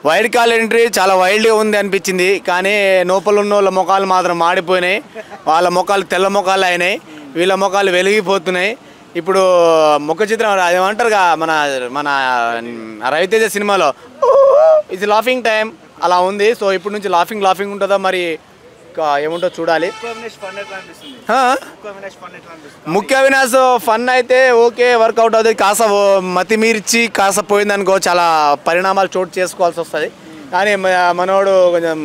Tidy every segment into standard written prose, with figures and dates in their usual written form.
Wild card entry చాలా వైల్డ్గా ఉంది అనిపించింది. కానీ లోపల ఉన్న వాళ్ళ ముఖాలు మాత్రం మాడిపోయినాయి. వాళ్ళ ముఖాలు తెల్ల ముఖాలు అయినాయి, వీళ్ళ ముఖాలు వెలిగిపోతున్నాయి. ఇప్పుడు ముఖ చిత్రం అదేమంటారుగా మన మన రవితేజ సినిమాలో ఇది లాఫింగ్ టైం అలా ఉంది. సో ఇప్పుడు నుంచి లాఫింగ్ ఉంటుందా మరి ఏముంటో చూడాలి. ముఖ్య అవినాష్ ఫన్ అయితే ఓకే వర్కౌట్ అవుతుంది. కాస్త మతిమీర్చి కాస్త పోయిందనుకో చాలా పరిణామాలు చోటు చేసుకోవాల్సి వస్తుంది. కానీ మనోడు కొంచెం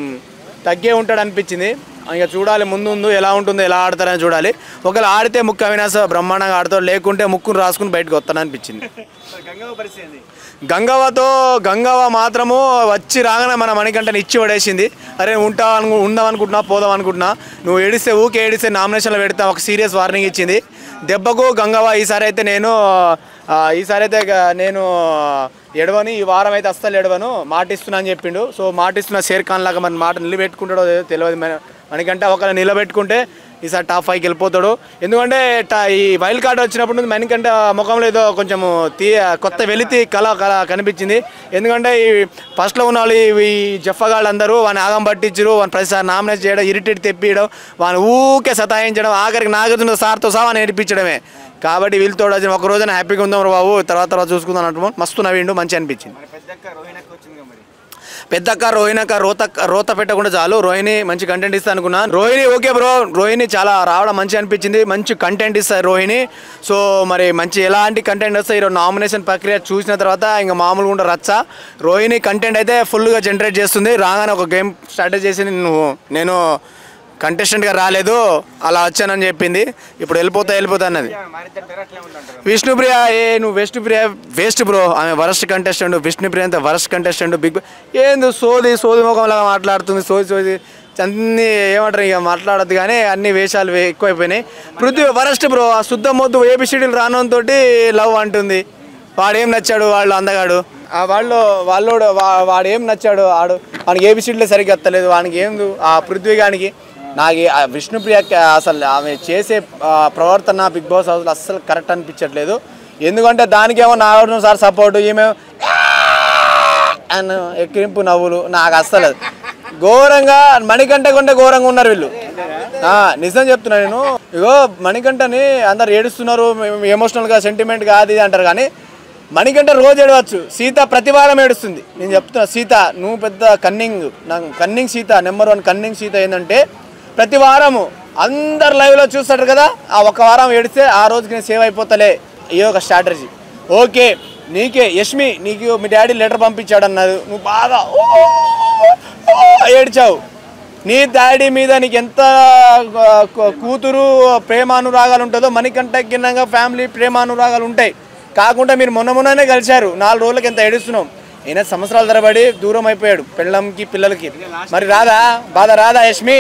తగ్గే ఉంటాడు అనిపించింది. ఇంకా చూడాలి ముందు ఎలా ఉంటుందో, ఎలా ఆడతారని చూడాలి. ఒకవేళ ఆడితే ముఖ్య అవినాష్ బ్రహ్మాండంగా ఆడతాడు, లేకుంటే ముక్కును రాసుకుని బయటకు వస్తాను అనిపించింది. గంగవ్వ మాత్రము వచ్చి రాగానే మన మణికంఠని ఇచ్చి పడేసింది. అరే ఉందాం అనుకుంటున్నా, పోదాం అనుకుంటున్నా, నువ్వు ఏడిస్తే నామినేషన్లో పెడతా ఒక సీరియస్ వార్నింగ్ ఇచ్చింది. దెబ్బకు గంగవ్వ ఈసారి అయితే నేను ఎడవని, ఈ వారం అయితే అస్సలు ఎడవను, మాటిస్తున్నా అని చెప్పిండు. సో మాటిస్తున్న షేర్ ఖాన్ లాగా మన మాట నిలబెట్టుకుంటాడో తెలియదు మనకంటే. ఒకవేళ నిలబెట్టుకుంటే ఈసారి టాప్ 5కి వెళ్ళిపోతాడు. ఎందుకంటే ఈ వైల్డ్ కార్డ్ వచ్చినప్పుడు మనకంటే ముఖంలో ఏదో కొంచెం కొత్త వెలితి కళ కనిపించింది. ఎందుకంటే ఈ ఫస్ట్లో ఉన్న వాళ్ళు ఈ జఫగాళ్ళు అందరూ వాడిని ఆగం పట్టించరు, వాడిని ప్రతిసారి నామినేట్ చేయడం, ఇరిటేట్ తెప్పియడం, వాడిని ఊకే సతాయించడం, ఆఖరికి నాగార్జున సార్తో సహా నేర్పించడమే. కాబట్టి వీళ్ళతో ఒక రోజున హ్యాపీగా ఉందాం బాబు, తర్వాత చూసుకుందాం అంటు మస్తు నవ్విండు, మంచి అనిపించింది. పెద్దక్క రోహిణక్క రోత పెట్టకుండా చాలు, రోహిణి మంచి కంటెంట్ ఇస్తా అనుకున్నాను. రోహిణి ఓకే బ్రో, రోహిణి చాలా రావడం మంచి అనిపించింది, మంచి కంటెంట్ ఇస్తుంది రోహిణి. సో మరి మంచి ఎలాంటి కంటెంట్ వస్తాయి ఈరోజు నామినేషన్ ప్రక్రియ చూసిన తర్వాత ఇంకా మామూలుగా ఉండే రచ్చ. రోహిణి కంటెంట్ అయితే ఫుల్గా జనరేట్ చేస్తుంది. రాగానే ఒక గేమ్ స్టార్ట్ చేసింది, నేను కంటెస్టెంట్గా రాలేదు అలా వచ్చానని చెప్పింది. ఇప్పుడు వెళ్ళిపోతా అన్నది. విష్ణుప్రియ నువ్వు వేస్ట్ బ్రో, ఆమె వరస్ట్ కంటెస్టెంట్. విష్ణుప్రియ అంత వరస్ట్ కంటెస్టెంట్. బిగ్ ఏంది సోది ముఖంలాగా మాట్లాడుతుంది, సోది అన్నీ ఏమంటారు ఇక మాట్లాడద్దు. కానీ అన్ని వేషాలు ఎక్కువైపోయినాయి. పృథ్వీ వరస్ట్ బ్రో, ఆ శుద్ధ మొద్దు ఏబిసిడీలు రానంతో లవ్ అంటుంది. వాడేం నచ్చాడు, వాళ్ళు అందగాడు, వాడు ఏం నచ్చాడు, వానికి ఏబిసిడీలే సరిగ్గా ఎత్తలేదు. వానికి ఏం ఆ పృథ్వీ గానికి నాకు విష్ణుప్రియ అసలు ఆమె చేసే ప్రవర్తన బిగ్ బాస్ హౌస్లో అస్సలు కరెక్ట్ అనిపించట్లేదు. ఎందుకంటే దానికేమో నాగార్జున సార్ సపోర్టు, ఈమె ఎక్కింపు నవ్వులు. నాకు అస్సలు ఘోరంగా మణికంఠ కంటే ఘోరంగా ఉన్నారు వీళ్ళు. నిజం చెప్తున్నా నేను. ఇగో మణికంఠని అందరు ఏడుస్తున్నారు, ఎమోషనల్గా సెంటిమెంట్ కాదు ఇది అంటారు. కానీ మణికంఠ రోజు ఏడవచ్చు, సీత ప్రతి వారం ఏడుస్తుంది. నేను చెప్తున్నా, సీత నువ్వు పెద్ద cunning Sita, number 1 cunning Sita. ఏంటంటే ప్రతి వారము అందరు లైవ్లో చూస్తాడు కదా, ఆ ఒక్క వారం ఏడిస్తే ఆ రోజుకి నేను సేవ్ అయిపోతలే. ఇది ఒక స్ట్రాటజీ. ఓకే నీకే యష్మి, నీకు మీ డాడీ లెటర్ పంపించాడు అన్నారు, నువ్వు బాగా ఏడ్చావు. నీ డాడీ మీద నీకు ఎంత కూతురు ప్రేమానురాగాలు ఉంటుందో మణికంఠ కిన్నంగా ఫ్యామిలీ ప్రేమానురాగాలు ఉంటాయి. కాకుండా మీరు మొన్ననే కలిశారు, 4 రోజులకి ఎంత ఏడుస్తున్నాం. అయినా సంవత్సరాల తరబడి దూరం అయిపోయాడు పెళ్ళంకి పిల్లలకి. మరి బాధ రాదా యష్మి?